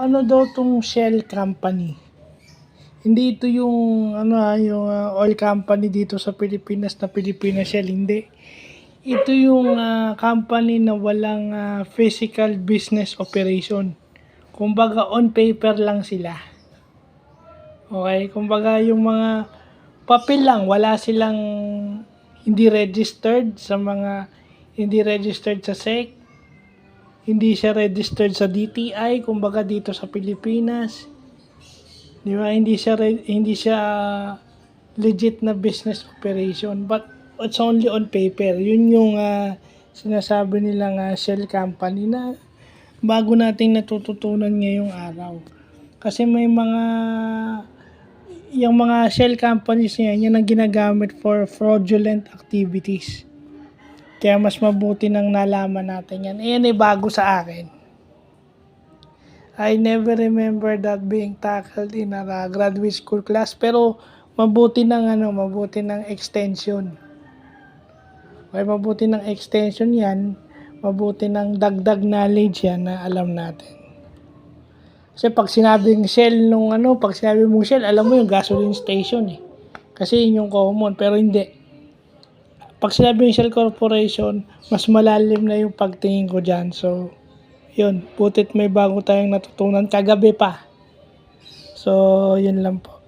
ano daw 'tong Shell company. Hindi ito yung oil company dito sa Pilipinas na Philippine Shell, hindi. Ito yung company na walang physical business operation. Kumbaga on paper lang sila. Okay, kumbaga yung mga papel lang, wala silang hindi registered sa SEC, hindi siya registered sa DTI, kumbaga dito sa Pilipinas. Di ba? Hindi siya legit na business operation, but it's only on paper. Yun yung sinasabi nilang Shell company na bago nating natututunan ngayong araw. Kasi may yung mga shell companies yan ang ginagamit for fraudulent activities. Kaya mas mabuti nang nalaman natin yan. Yan ay bago sa akin. I never remember that being tackled in a graduate school class, pero mabuti ng extension. Okay, mabuti ng extension yan, mabuti ng dagdag knowledge yan na alam natin. Kasi pag sinabing Shell pag sinabi mong Shell, alam mo yung gasoline station eh. Kasi yun yung common, pero hindi. Pag sinabi yung Shell Corporation, mas malalim na yung pagtingin ko dyan. So, yun, butit may bago tayong natutunan kagabi pa. So, yun lang po.